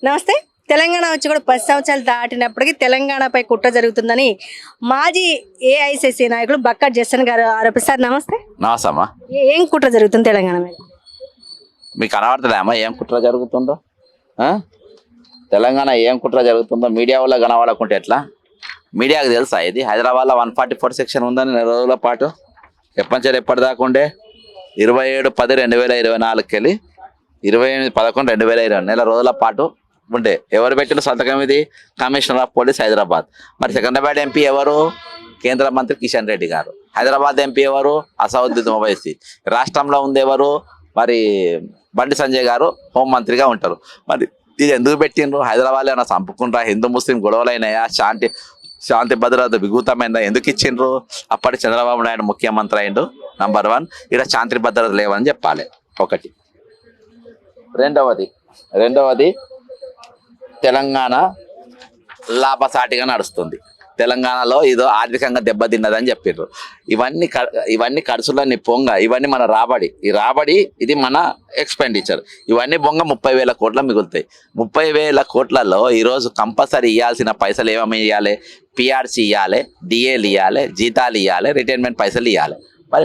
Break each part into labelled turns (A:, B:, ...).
A: నమస్తే. తెలంగాణ వచ్చి కూడా 10 సంవత్సరాలు దాటినప్పటికీ తెలంగాణపై కుట్ర జరుగుతుందని మాజీ ఏఐసిసి నాయకులు బక్కా జస్సన్ గారు ఆరోపిస్తారు. నమస్తే.
B: నమస్తమ్మా.
A: ఏం కుట్ర జరుగుతుంది తెలంగాణ మీద?
B: మీకు కనబడతలేమ్మా ఏం కుట్ర జరుగుతుందో? తెలంగాణ ఏం కుట్ర జరుగుతుందో మీడియా వల్ల కనబడకుంటే ఎట్లా? మీడియాకు తెలుసా ఇది? హైదరాబాద్లో 144 సెక్షన్ ఉందని 2 రోజుల పాటు ఎప్పటిదాకా ఎప్పటిదాకా ఉండే 27/10/2024 వెళ్ళి 28/11/2020 నెల రోజుల పాటు ఉండే. ఎవరు పెట్టిన సంతకం ఇది? Commissioner of police Hyderabad. మరి సికింద్రాబాద్ ఎంపీ ఎవరు? కేంద్ర మంత్రి కిషన్ రెడ్డి గారు. హైదరాబాద్ ఎంపీ ఎవరు? అసౌద్దీన్ ఓవైసీ. రాష్ట్రంలో ఉంది ఎవరు? మరి బండి సంజయ్ గారు హోంమంత్రిగా ఉంటారు. మరి ఇది ఎందుకు పెట్టిండ్రు? హైదరాబాద్లో ఏమైనా చంపుకుంటారా? హిందూ ముస్లిం గొడవలైనాయా? శాంతి భద్రత విఘూతమైందా? ఎందుకు ఇచ్చిండ్రు? అప్పటి చంద్రబాబు నాయుడు ముఖ్యమంత్రి అయిండు. నంబర్ 1 ఇక్కడ శాంతి భద్రత లేవని చెప్పాలి. ఒకటి. రెండవది తెలంగాణ లాభసాటిగా నడుస్తుంది. తెలంగాణలో ఇదో ఆర్థికంగా దెబ్బతిన్నదని చెప్పిండ్రు. ఇవన్నీ ఖర్చులన్నీ పొంగ, ఇవన్నీ మన రాబడి. ఈ రాబడి ఇది మన ఎక్స్పెండిచర్. ఇవన్నీ పొంగ 30,000 కోట్ల మిగులుతాయి. 30,000 కోట్లలో ఈరోజు కంపల్సరీ ఇవ్వాల్సిన పైసలు ఏమేమి ఇవ్వాలి? పిఆర్సీ ఇవ్వాలి, డిఏలు ఇవ్వాలి, జీతాలు ఇవ్వాలి, రిటైర్మెంట్ పైసలు ఇవ్వాలి. మరి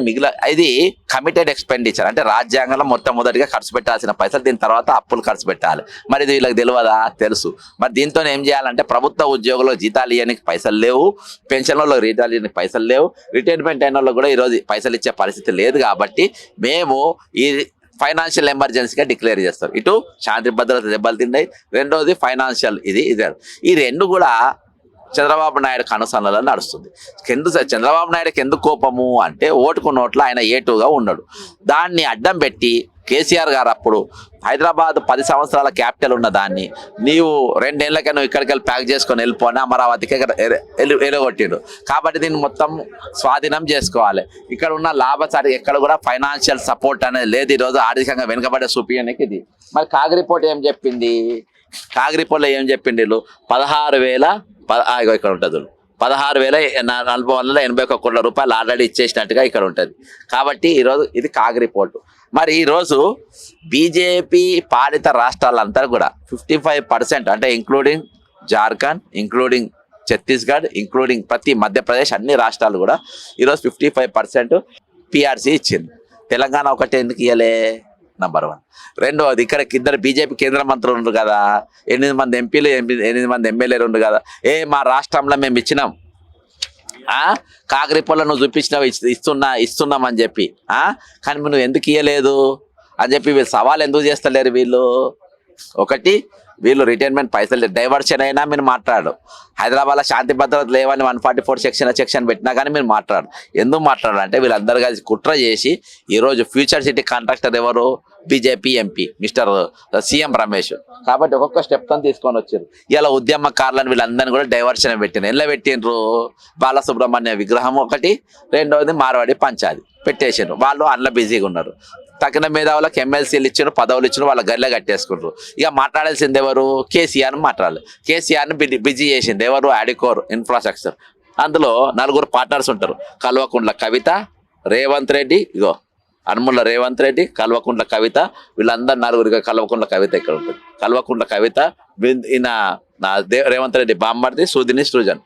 B: ఇది కమిటెడ్ ఎక్స్పెండిచర్ అంటే రాజ్యాంగంలో మొట్టమొదటిగా ఖర్చు పెట్టాల్సిన పైసలు. దీని తర్వాత అప్పులు ఖర్చు పెట్టాలి. మరి ఇది వీళ్ళకి తెలియదా? తెలుసు. మరి దీంతో ఏం చేయాలంటే ప్రభుత్వ ఉద్యోగుల్లో జీతాలు ఇవ్వడానికి పైసలు లేవు, పెన్షన్లలో జీతాలు ఇవ్వడానికి పైసలు లేవు, రిటైర్మెంట్ అయిన వాళ్ళు కూడా ఈరోజు పైసలు ఇచ్చే పరిస్థితి లేదు. కాబట్టి మేము ఈ ఫైనాన్షియల్ ఎమర్జెన్సీగా డిక్లేర్ చేస్తాం. ఇటు శాంతి భద్రత దెబ్బలు తిన్నాయి, రెండోది ఫైనాన్షియల్ ఇది. ఈ రెండు కూడా చంద్రబాబు నాయుడు కనుసన్నలో నడుస్తుంది. చంద్రబాబు నాయుడుకి ఎందుకు కోపము అంటే ఓటుకు నోట్లో ఆయన ఏటుగా ఉన్నాడు. దాన్ని అడ్డం పెట్టి కేసీఆర్ గారు అప్పుడు హైదరాబాద్ 10 సంవత్సరాల క్యాపిటల్ ఉన్న దాన్ని నీవు 2 ఏళ్ళకే నువ్వు ఇక్కడికి వెళ్ళి ప్యాక్ చేసుకొని వెళ్ళిపోని అమరావతికి ఎలగొట్టిండు. కాబట్టి దీన్ని మొత్తం స్వాధీనం చేసుకోవాలి. ఇక్కడ ఉన్న లాభసాటి ఎక్కడ కూడా ఫైనాన్షియల్ సపోర్ట్ అనేది లేదు. ఈరోజు ఆర్థికంగా వెనుకబడే చూపించడానికి ఇది. మరి కాగ్ రిపోర్ట్ ఏం చెప్పింది? కాగ్ రిపోర్ట్లో ఏం చెప్పింది? వీళ్ళు 16,000 ఇక్కడ ఉంటుంది 16,481 కోట్ల రూపాయలు ఆల్రెడీ ఇచ్చేసినట్టుగా ఇక్కడ ఉంటుంది. కాబట్టి ఈరోజు ఇది కాగ్ రిపోర్టు. మరి ఈరోజు బీజేపీ పాలిత రాష్ట్రాలంతా కూడా 55% అంటే including Jharkhand, including Chhattisgarh, including ప్రతి మధ్యప్రదేశ్ అన్ని రాష్ట్రాలు కూడా ఈరోజు 55% పిఆర్సీ ఇచ్చింది. తెలంగాణ ఒకటి ఎందుకు ఇవ్వలే? నంబర్ 1. రెండవది ఇక్కడ 2 బీజేపీ కేంద్ర మంత్రులు ఉండరు కదా, 8 మంది ఎంపీలు, 8 మంది ఎమ్మెల్యేలు ఉండరు కదా. మా రాష్ట్రంలో మేము ఇచ్చినాం, కాకరిపొల్ల నువ్వు చూపించినావు, ఇస్తున్నామని చెప్పి. కానీ నువ్వు ఎందుకు ఇవ్వలేదు అని చెప్పి వీళ్ళు సవాల్ ఎందుకు చేస్తలేరు వీళ్ళు? ఒకటి, వీళ్ళు రిటైర్మెంట్ పైసలు డైవర్షన్ అయినా మీరు మాట్లాడు. హైదరాబాద్లో శాంతి భద్రత లేవని 144 సెక్షన్ పెట్టినా కానీ మీరు మాట్లాడు. ఎందుకు మాట్లాడాలంటే వీళ్ళందరూ కలిసి కుట్ర చేసి ఈరోజు ఫ్యూచర్ సిటీ కాంట్రాక్టర్ ఎవరు? BJP MP mister CM Ramesh. కాబట్టి ఒక్కొక్క స్టెప్తో తీసుకొని వచ్చారు. ఇలా ఉద్యమకారులను వీళ్ళందరినీ కూడా డైవర్షన్ పెట్టినారు. ఎలా పెట్టినరు? బాలసుబ్రహ్మణ్య విగ్రహం ఒకటి, రెండవది మార్వాడి పంచాయతీ పెట్టేసారు. వాళ్ళు అందులో బిజీగా ఉన్నారు. తగిన మేధావులకు ఎమ్మెల్సీలు ఇచ్చారు, పదవులు ఇచ్చారు, వాళ్ళ గల్లె కట్టేసుకుంటారు. ఇక మాట్లాడాల్సింది ఎవరు? కేసీఆర్ని మాట్లాడాలి. కేసీఆర్ని బిజీ చేసింది ఎవరు? ఆడికోర్ ఇన్ఫ్రాస్ట్రక్చర్. అందులో 4 పార్ట్నర్స్ ఉంటారు. కల్వకుంట్ల కవిత, రేవంత్ రెడ్డి, అనుముల రేవంత్ రెడ్డి, కల్వకుంట్ల కవిత, వీళ్ళందరూ 4. కల్వకుంట్ల కవిత ఇక్కడ ఉంటుంది. కల్వకుంట్ల కవిత, ఈయన రేవంత్ రెడ్డి బామ్మర్ది, సుధిని సృజన్,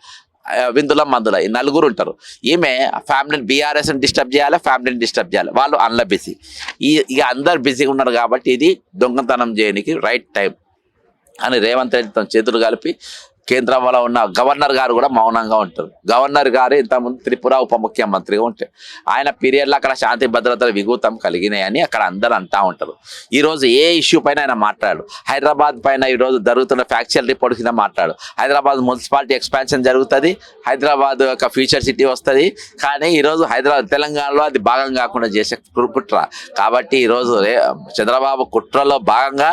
B: విందుల మందుల, ఈ 4 ఉంటారు. ఈమె ఫ్యామిలీని బీఆర్ఎస్ని డిస్టర్బ్ చేయాలి, ఫ్యామిలీని డిస్టర్బ్ చేయాలి. వాళ్ళు అందులో బిజీ. ఇక అందరు బిజీగా ఉన్నారు. కాబట్టి ఇది దొంగతనం చేయడానికి రైట్ టైం అని రేవంత్ రెడ్డి తన చేతులు కలిపి కేంద్రంలో ఉన్న గవర్నర్ గారు కూడా మౌనంగా ఉంటారు. గవర్నర్ గారు ఇంతకుముందు త్రిపుర ఉప ముఖ్యమంత్రిగా ఉంటారు. ఆయన పీరియడ్లో అక్కడ శాంతి భద్రతల విఘూతం కలిగినాయని అక్కడ అందరూ అంటూ ఉంటారు. ఈరోజు ఏ ఇష్యూ పైన ఆయన మాట్లాడు. హైదరాబాద్ పైన ఈరోజు జరుగుతున్న ఫ్యాక్చువల్ రిపోర్ట్ కింద మాట్లాడు. హైదరాబాద్ మున్సిపాలిటీ ఎక్స్పాన్షన్ జరుగుతుంది, హైదరాబాద్ ఒక ఫ్యూచర్ సిటీ వస్తుంది. కానీ ఈరోజు తెలంగాణలో అది భాగం కాకుండా చేసే కుట్ర. కాబట్టి ఈరోజు చంద్రబాబు కుట్రలో భాగంగా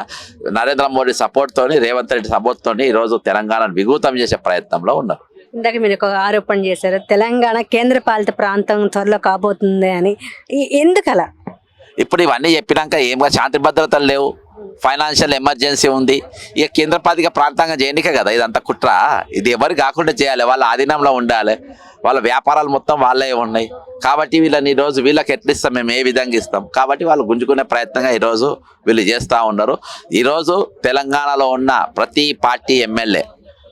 B: నరేంద్ర మోడీ సపోర్ట్తోని, రేవంత్ రెడ్డి సపోర్ట్తోని ఈరోజు తెలంగాణ విఘూతం చేసే ప్రయత్నంలో ఉన్నారు.
A: ఇందాక మీరు ఒక ఆరోపణ చేశారు, తెలంగాణ కేంద్ర పాలిత ప్రాంతం త్వరలో కాబోతుంది అని. ఎందుకలా?
B: ఇప్పుడు ఇవన్నీ చెప్పినాక ఏం శాంతి భద్రతలు లేవు. ఫైనాన్షియల్ ఎమర్జెన్సీ ఉంది. ఇక కేంద్ర పాలిత ప్రాంతంగా చేయనికే కదా ఇదంతా కుట్ర. ఇది ఎవరు కాకుండా చేయాలి, వాళ్ళ ఆధీనంలో ఉండాలి, వాళ్ళ వ్యాపారాలు మొత్తం వాళ్ళే ఉన్నాయి. కాబట్టి వీళ్ళని ఈరోజు వీళ్ళకి ఎట్లా ఇస్తాం, మేము ఏ విధంగా ఇస్తాం, కాబట్టి వాళ్ళు గుంజుకునే ప్రయత్నంగా ఈరోజు వీళ్ళు చేస్తూ ఉన్నారు. ఈరోజు తెలంగాణలో ఉన్న ప్రతి పార్టీ ఎమ్మెల్యే,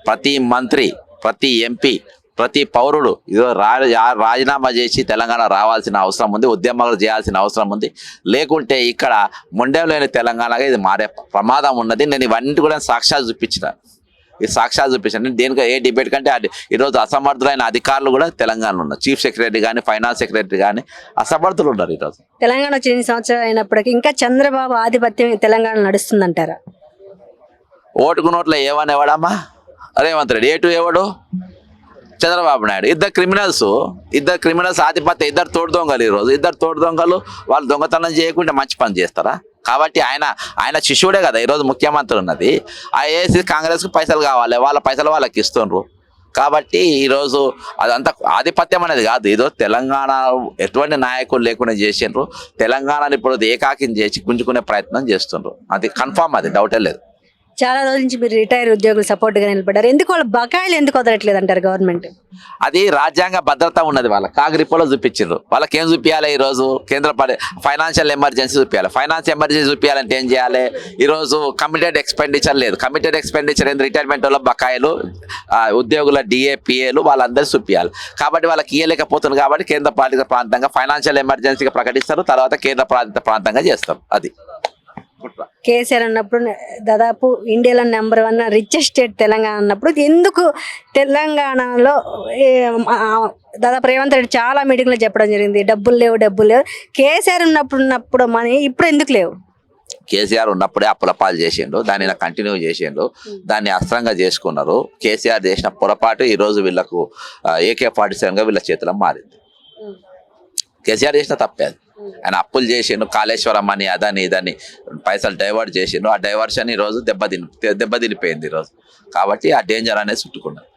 B: ప్రతి మంత్రి, ప్రతి ఎంపీ, ప్రతి పౌరుడు ఇదో రాజీనామా చేసి తెలంగాణ రావాల్సిన అవసరం ఉంది, ఉద్యమాలు చేయాల్సిన అవసరం ఉంది. లేకుంటే ఇక్కడ ముండెం లేని తెలంగాణగా ఇది మారే ప్రమాదం ఉన్నది. నేను ఇవన్నీ కూడా సాక్ష్యాలు చూపించిన, ఈ సాక్ష్యాలు చూపించాను. దేనికి ఏ డిబేట్ కంటే ఈరోజు అసమర్థులైన అధికారులు కూడా తెలంగాణలో ఉన్నారు. చీఫ్ సెక్రటరీ కానీ, ఫైనాన్స్ సెక్రటరీ కానీ అసమర్థులు ఉన్నారు ఈరోజు.
A: తెలంగాణ వచ్చి ఎన్ని సంవత్సరాలు అయినప్పటికీ ఇంకా చంద్రబాబు ఆధిపత్యం తెలంగాణ నడుస్తుందంటారా?
B: ఓటుకు నోట్లో ఏమనేవాడమ్మా రేవంత్ రెడ్డి, ఏటు ఎవడు చంద్రబాబు నాయుడు. ఇద్దరు క్రిమినల్స్ ఆధిపత్యం, ఇద్దరు తోడు దొంగలు. ఈరోజు ఇద్దరు తోడు దొంగలు వాళ్ళు దొంగతనం చేయకుంటే మంచి పని చేస్తారా? కాబట్టి ఆయన శిష్యుడే కదా ఈరోజు ముఖ్యమంత్రి ఉన్నది. ఐఏఎస్ కాంగ్రెస్కి పైసలు కావాలి, వాళ్ళ పైసలు వాళ్ళకి ఇస్తుండ్రు. కాబట్టి ఈరోజు అదంతా ఆధిపత్యం అనేది కాదు. ఏదో తెలంగాణ ఎటువంటి నాయకులు లేకుండా చేసిండ్రు. తెలంగాణని ఇప్పుడు ఏకాకిని చేసి గుంజుకునే ప్రయత్నం చేస్తుండ్రు. అది కన్ఫామ్, అది డౌటే లేదు.
A: చాలా రోజుల నుంచి మీరు రిటైర్ ఉద్యోగులు సపోర్ట్గా నిలబడ్డారు. ఎందుకు వాళ్ళ బకాయిలు ఎందుకు వదలట్లేదు అంటారు గవర్నమెంట్?
B: అది రాజ్యాంగ భద్రత ఉన్నది. వాళ్ళ కాగిరిపోలో చూపించారు. వాళ్ళకి ఏం చూపించాలి? ఈరోజు ఫైనాన్షియల్ ఎమర్జెన్సీ చూపించాలి. ఫైనాన్షియల్ ఎమర్జెన్సీ చూపించాలంటే ఏం చేయాలి? ఈరోజు కమిటెడ్ ఎక్స్పెండిచర్ లేదు. కమిటెడ్ ఎక్స్పెండిచర్ ఏంటి? రిటైర్మెంట్ వాళ్ళ బకాయిలు, ఉద్యోగుల డిఏపిఏలు వాళ్ళందరూ చూపించాలి. కాబట్టి వాళ్ళకి ఇయ్యలేకపోతుంది. కాబట్టి కేంద్ర పాలిత ప్రాంతంగా ఫైనాన్షియల్ ఎమర్జెన్సీగా ప్రకటిస్తారు, తర్వాత కేంద్ర పాలిత ప్రాంతంగా చేస్తారు. అది
A: కేసీఆర్ అన్నప్పుడు దాదాపు ఇండియాలో నెంబర్ 1 రిచెస్ట్ స్టేట్ తెలంగాణ అన్నప్పుడు ఎందుకు తెలంగాణలో దాదాపు రేవంత్ రెడ్డి చాలా మీటింగ్లో చెప్పడం జరిగింది, డబ్బులు లేవు. కేసీఆర్ ఉన్నప్పుడు మనీ ఇప్పుడు ఎందుకు లేవు?
B: కేసీఆర్ ఉన్నప్పుడే అప్పులపాలు చేసిండు, దాన్ని కంటిన్యూ చేసిండు, దాన్ని అస్త్రంగా చేసుకున్నారు. కేసీఆర్ చేసిన పొరపాటు ఈరోజు వీళ్ళకు AK-47గా వీళ్ళ చేతిలో మారింది. కేసీఆర్ చేసిన తప్పే అది. ఆయన అప్పులు చేసిండు, కాళేశ్వరం అని అదని ఇదని పైసలు డైవర్ట్ చేసిండు. ఆ డైవర్షన్ ఈరోజు దెబ్బతినిపోయింది ఈరోజు. కాబట్టి ఆ డేంజర్ అనేది చుట్టుకున్నది.